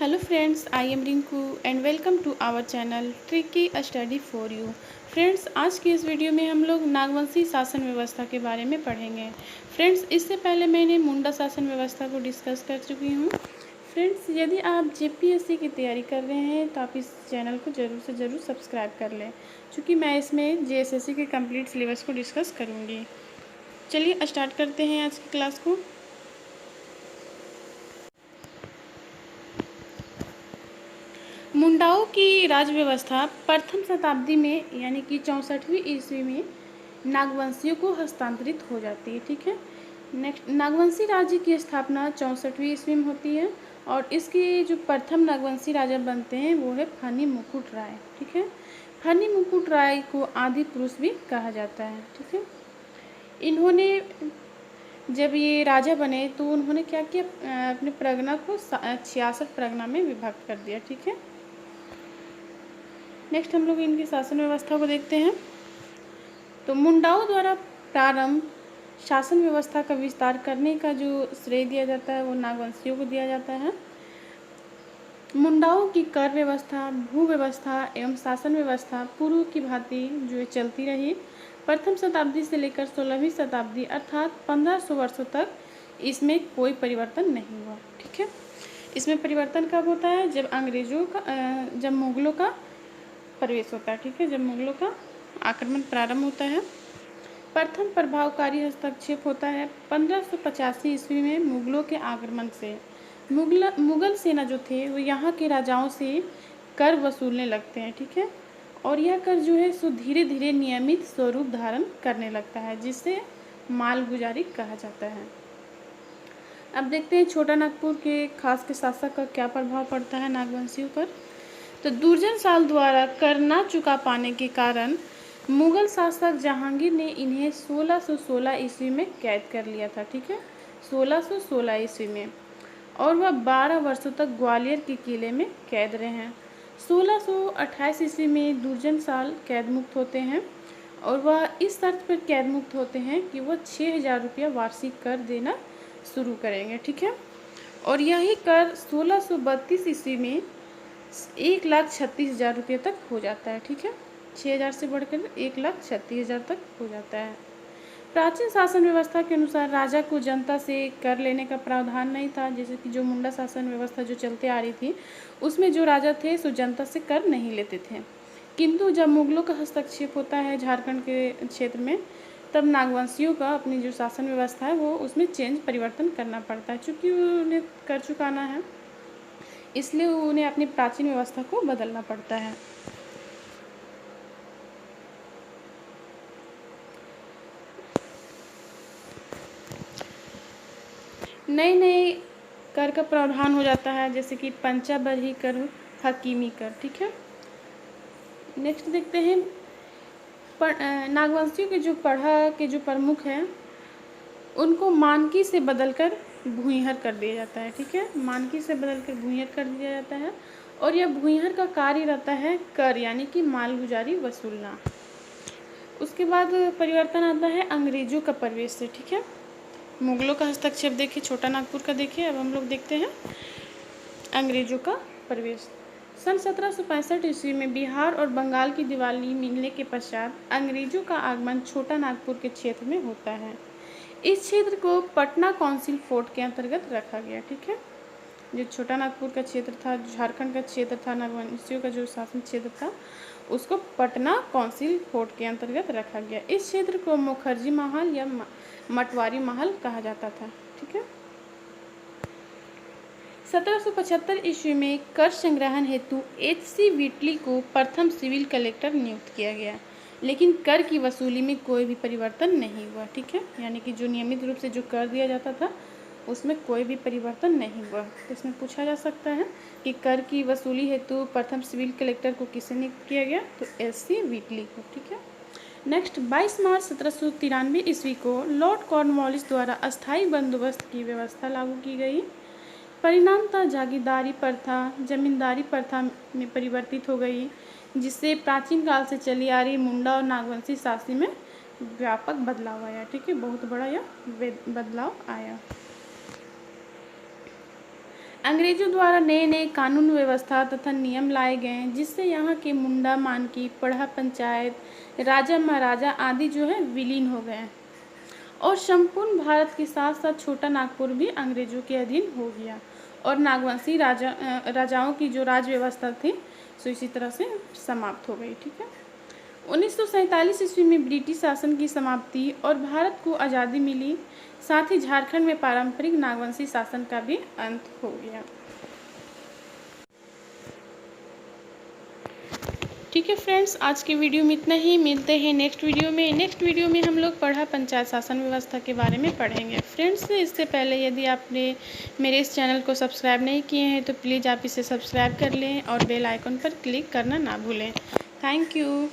Hello friends, I am Rinku and welcome to our channel Tricky Study for You। Friends, आज की इस video में हम लोग नागवंशी शासन व्यवस्था के बारे में पढ़ेंगे। फ्रेंड्स, इससे पहले मैंने मुंडा शासन व्यवस्था को डिस्कस कर चुकी हूँ। फ्रेंड्स, यदि आप जेपीएससी की तैयारी कर रहे हैं तो आप इस चैनल को ज़रूर से ज़रूर सब्सक्राइब कर लें, क्योंकि मैं इसमें जेएसएससी के कंप्लीट सिलेबस को डिस्कस करूँगी। चलिए स्टार्ट करते हैं आज की क्लास को। मुंडाओं की राज व्यवस्था प्रथम शताब्दी में यानी कि 64वीं ईस्वी में नागवंशियों को हस्तांतरित हो जाती है। ठीक है। नेक्स्ट, नागवंशी राज्य की स्थापना 64वीं ईस्वी में होती है और इसके जो प्रथम नागवंशी राजा बनते हैं वो है फनी मुकुट राय। ठीक है। फनी मुकुट राय को आदि पुरुष भी कहा जाता है। ठीक है। इन्होंने जब ये राजा बने तो उन्होंने क्या किया, अपने परगना को 66 परगना में विभक्त कर दिया। ठीक है। नेक्स्ट हम लोग इनकी शासन व्यवस्था को देखते हैं। तो मुंडाओं द्वारा प्रारंभ शासन व्यवस्था का विस्तार करने का जो श्रेय दिया जाता है वो नागवंशियों को दिया जाता है। मुंडाओं की कर व्यवस्था, भू व्यवस्था एवं शासन व्यवस्था पूर्व की भांति जो चलती रही। प्रथम शताब्दी से लेकर 16वीं शताब्दी अर्थात 1500 वर्षों तक इसमें कोई परिवर्तन नहीं हुआ। ठीक है। इसमें परिवर्तन कब होता है, जब मुगलों का प्रवेश होता है। ठीक है। जब मुगलों का आक्रमण प्रारंभ होता है। प्रथम प्रभावकारी हस्तक्षेप होता है 1585 ईस्वी में मुगलों के आक्रमण से। मुगल सेना जो थे वो यहाँ के राजाओं से कर वसूलने लगते हैं। ठीक है। और यह कर जो है सो धीरे धीरे नियमित स्वरूप धारण करने लगता है, जिसे मालगुजारी कहा जाता है। अब देखते हैं छोटा नागपुर के खास के शासक का क्या प्रभाव पड़ता है नागवंशियों पर। तो दुर्जन साल द्वारा कर ना चुका पाने के कारण मुगल शासक जहांगीर ने इन्हें 1616 ईस्वी में कैद कर लिया था। ठीक है। 1616 ईस्वी में, और वह 12 वर्षों तक ग्वालियर के किले में कैद रहे हैं। 1628 ईस्वी में दुर्जन साल कैद मुक्त होते हैं और वह इस शर्त पर कैद मुक्त होते हैं कि वह 6000 रुपया वार्षिक कर देना शुरू करेंगे। ठीक है। और यही कर 1632 ईस्वी में 1,36,000 रुपये तक हो जाता है। ठीक है। 6000 से बढ़कर 1,36,000 तक हो जाता है। प्राचीन शासन व्यवस्था के अनुसार राजा को जनता से कर लेने का प्रावधान नहीं था। जैसे कि जो मुंडा शासन व्यवस्था जो चलते आ रही थी उसमें जो राजा थे सो जनता से कर नहीं लेते थे। किंतु जब मुगलों का हस्तक्षेप होता है झारखंड के क्षेत्र में, तब नागवंशियों का अपनी जो शासन व्यवस्था है वो उसमें परिवर्तन करना पड़ता है। चूँकि उन्हें कर चुकाना है, इसलिए उन्हें अपनी प्राचीन व्यवस्था को बदलना पड़ता है। नए नए कर का प्रावधान हो जाता है, जैसे कि पंचाबरही कर, हकीमी कर। ठीक है। नेक्स्ट देखते हैं नागवंशियों के जो पढ़ा के जो प्रमुख हैं उनको मानकी से बदलकर भूइहर कर दिया जाता है। ठीक है। मानकी से बदलकर भूइहर कर दिया जाता है और यह भूइहर का कार्य रहता है कर यानी कि मालगुजारी वसूलना। उसके बाद परिवर्तन आता है अंग्रेजों का प्रवेश से। ठीक है। मुगलों का हस्तक्षेप देखिए, छोटा नागपुर का देखिए। अब हम लोग देखते हैं अंग्रेजों का प्रवेश। सन 1765 ईस्वी में बिहार और बंगाल की दिवाली मिलने के पश्चात अंग्रेजों का आगमन छोटा नागपुर के क्षेत्र में होता है। इस क्षेत्र को पटना काउंसिल फोर्ट के अंतर्गत रखा गया। ठीक है। जो छोटा नागपुर का क्षेत्र था, झारखंड का क्षेत्र था, नागवंशियों का जो शासन क्षेत्र था, उसको पटना काउंसिल फोर्ट के अंतर्गत रखा गया। इस क्षेत्र को मुखर्जी महल या मटवारी महल कहा जाता था। ठीक है। 1775 ईस्वी में कर संग्रहण हेतु H.C. व्हिटली को प्रथम सिविल कलेक्टर नियुक्त किया गया, लेकिन कर की वसूली में कोई भी परिवर्तन नहीं हुआ। ठीक है। यानी कि जो नियमित रूप से जो कर दिया जाता था उसमें कोई भी परिवर्तन नहीं हुआ। तो इसमें पूछा जा सकता है कि कर की वसूली हेतु प्रथम सिविल कलेक्टर को किसे नियुक्त किया गया, तो H.C. व्हिटली को। ठीक है। नेक्स्ट, 22 मार्च 1793 ईस्वी को लॉर्ड कॉर्नवालिस द्वारा अस्थायी बंदोबस्त की व्यवस्था लागू की गई। परिणामतः जागीरदारी प्रथा जमींदारी प्रथा में परिवर्तित हो गई, जिससे प्राचीन काल से चली आ रही मुंडा और नागवंशी शासन में व्यापक बदलाव आया। ठीक है। बहुत बड़ा यह बदलाव आया। अंग्रेजों द्वारा नए नए कानून व्यवस्था तथा नियम लाए गए जिससे यहाँ के मुंडा मानकी पढ़ा पंचायत राजा महाराजा आदि जो है विलीन हो गए और संपूर्ण भारत के साथ साथ छोटा नागपुर भी अंग्रेजों के अधीन हो गया और नागवंशी राजाओं की जो राज व्यवस्था थी सो इसी तरह से समाप्त हो गई। ठीक है। 1947 ईस्वी में ब्रिटिश शासन की समाप्ति और भारत को आज़ादी मिली, साथ ही झारखंड में पारंपरिक नागवंशी शासन का भी अंत हो गया। ठीक है फ्रेंड्स, आज के वीडियो में इतना ही। मिलते हैं नेक्स्ट वीडियो में हम लोग पढ़ा पंचायत शासन व्यवस्था के बारे में पढ़ेंगे। फ्रेंड्स, इससे पहले यदि आपने मेरे इस चैनल को सब्सक्राइब नहीं किए हैं तो प्लीज़ आप इसे सब्सक्राइब कर लें और बेल आइकन पर क्लिक करना ना भूलें। Thank you.